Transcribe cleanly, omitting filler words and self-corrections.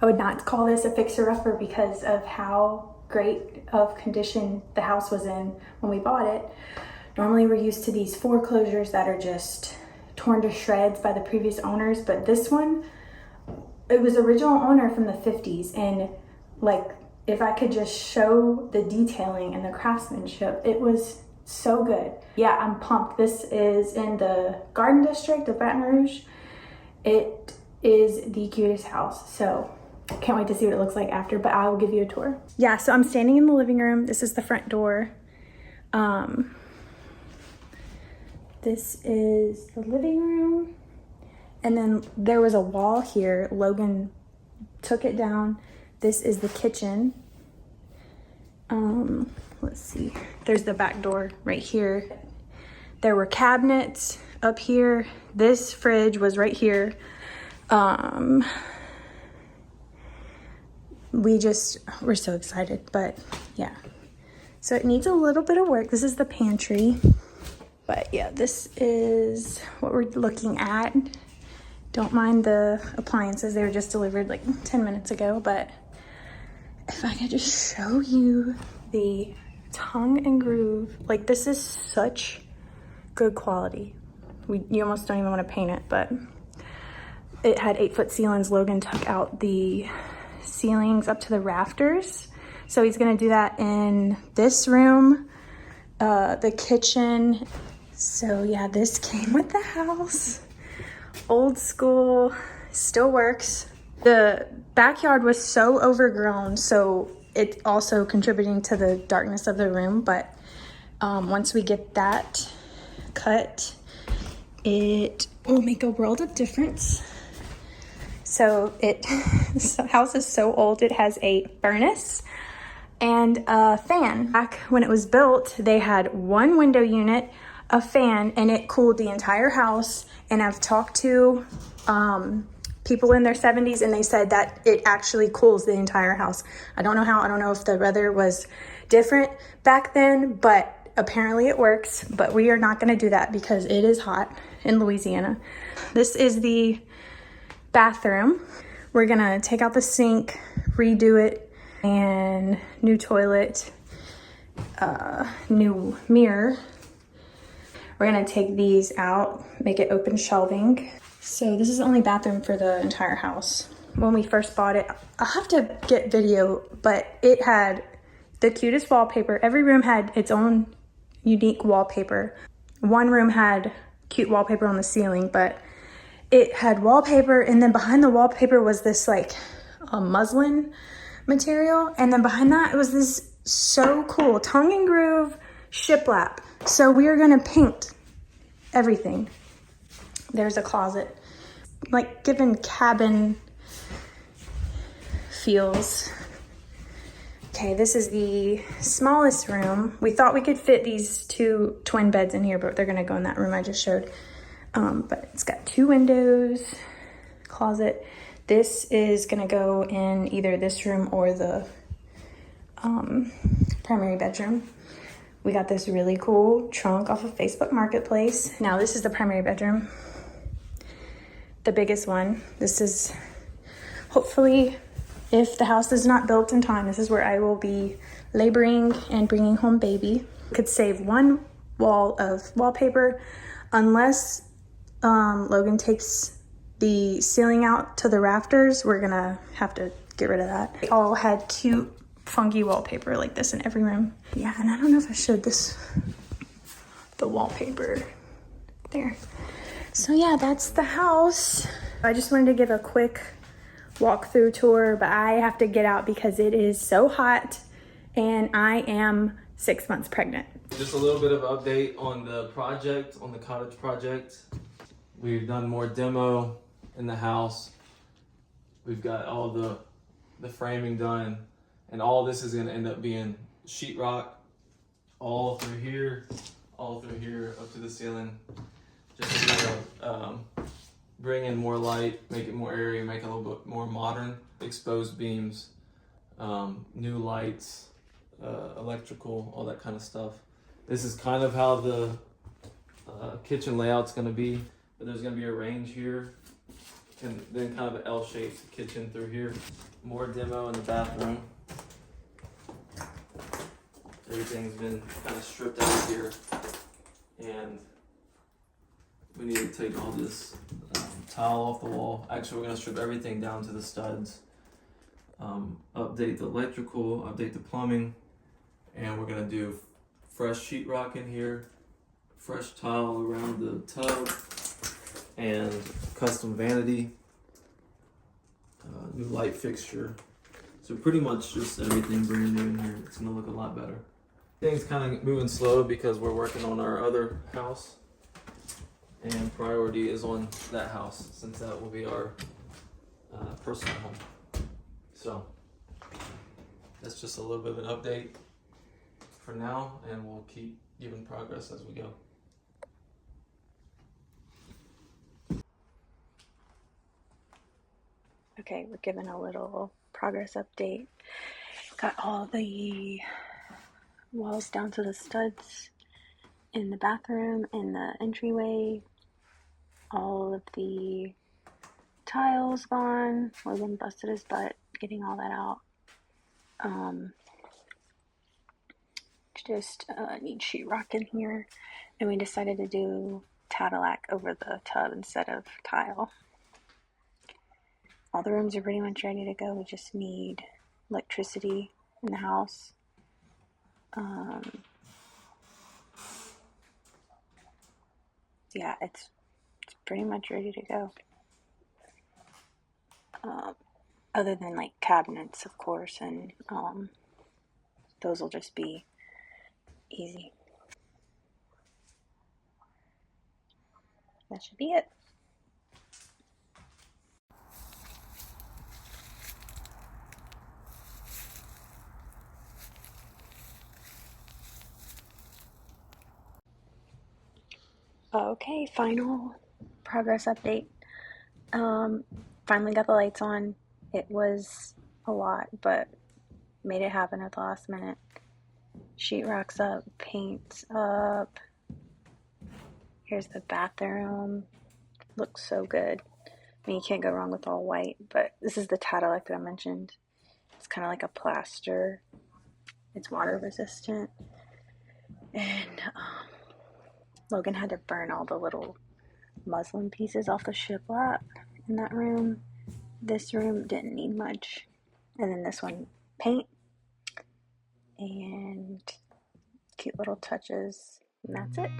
I would not call this a fixer-upper because of how great of condition the house was in when we bought it. Normally we're used to these foreclosures that are just torn to shreds by the previous owners, but this one, it was original owner from the 50s, and like if I could just show the detailing and the craftsmanship, it was so good. Yeah, I'm pumped. This is in the Garden District of Baton Rouge. It is the cutest house, so can't wait to see what it looks like after, but I will give you a tour. Yeah, so I'm standing in the living room. This is the front door. This is the living room. And then there was a wall here. Logan took it down. This is the kitchen. Let's see. There's the back door right here. There were cabinets up here. This fridge was right here. We're so excited, but yeah. So it needs a little bit of work. This is the pantry. But yeah, this is what we're looking at. Don't mind the appliances. They were just delivered like 10 minutes ago, but if I could just show you the tongue and groove. Like, this is such good quality. You almost don't even want to paint it, but it had 8-foot ceilings. Logan took out the ceilings up to the rafters. So he's gonna do that in this room, the kitchen. So yeah, this came with the house. Old school, still works. The backyard was so overgrown, so it also contributing to the darkness of the room, but once we get that cut, it will make a world of difference. So this house is so old, it has a furnace and a fan. Back when it was built, they had one window unit, a fan, and it cooled the entire house. And I've talked to people in their 70s, and they said that it actually cools the entire house. I don't know how. I don't know if the weather was different back then, but apparently it works. But we are not going to do that because it is hot in Louisiana. This is the bathroom. We're going to take out the sink, redo it, and new toilet, new mirror. We're gonna take these out, make it open shelving. So this is the only bathroom for the entire house. When we first bought it, I'll have to get video, but it had the cutest wallpaper. Every room had its own unique wallpaper. One room had cute wallpaper on the ceiling, but it had wallpaper, and then behind the wallpaper was this like a muslin material, and then behind that it was this so cool tongue and groove shiplap. So we are gonna paint everything. There's a closet, like giving cabin feels. Okay, this is the smallest room. We thought we could fit these 2 twin beds in here, but they're gonna go in that room I just showed. But it's got 2 windows, closet. This is gonna go in either this room or the primary bedroom. We got this really cool trunk off of Facebook Marketplace. Now this is the primary bedroom, the biggest one. This is hopefully, if the house is not built in time, this is where I will be laboring and bringing home baby. Could save 1 wall of wallpaper unless Logan takes the ceiling out to the rafters. We're gonna have to get rid of that. They all had cute funky wallpaper like this in every room. Yeah, and I don't know if I showed this, the wallpaper there. So yeah, that's the house. I just wanted to give a quick walkthrough tour, but I have to get out because it is so hot and I am 6 months pregnant. Just a little bit of update on the project, on the cottage project. We've done more demo in the house. We've got all the framing done. And all this is going to end up being sheetrock all through here, up to the ceiling. Just to kind of bring in more light, make it more airy, make it a little bit more modern. Exposed beams, new lights, electrical, all that kind of stuff. This is kind of how the kitchen layout's going to be. But there's going to be a range here and then kind of an L-shaped kitchen through here. More demo in the bathroom. Everything's been kind of stripped out of here, and we need to take all this tile off the wall. Actually, we're gonna strip everything down to the studs, update the electrical, update the plumbing, and we're gonna do fresh sheetrock in here, fresh tile around the tub, and custom vanity, new light fixture. So pretty much just everything brand new in here. It's gonna look a lot better. Things kind of moving slow because we're working on our other house, and priority is on that house since that will be our personal home. So that's just a little bit of an update for now, and we'll keep giving progress as we go. Okay, we're giving a little progress update. Got all the walls down to the studs in the bathroom, in the entryway. All of the tiles gone. Logan busted his butt getting all that out. Just need sheetrock in here, and we decided to do Cadillac over the tub instead of tile. All the rooms are pretty much ready to go. We just need electricity in the house. Yeah, it's pretty much ready to go. Other than like cabinets, of course, and those will just be easy. That should be it. Okay, final progress update. Finally got the lights on. It was a lot, but made it happen at the last minute. Sheetrock's up, paint's up. Here's the bathroom. Looks so good. I mean, you can't go wrong with all white, but this is the Cadillac that I mentioned. It's kind of like a plaster. It's water resistant. And Logan had to burn all the little muslin pieces off the shiplap in that room. This room didn't need much. And then this one, paint and cute little touches. And that's it.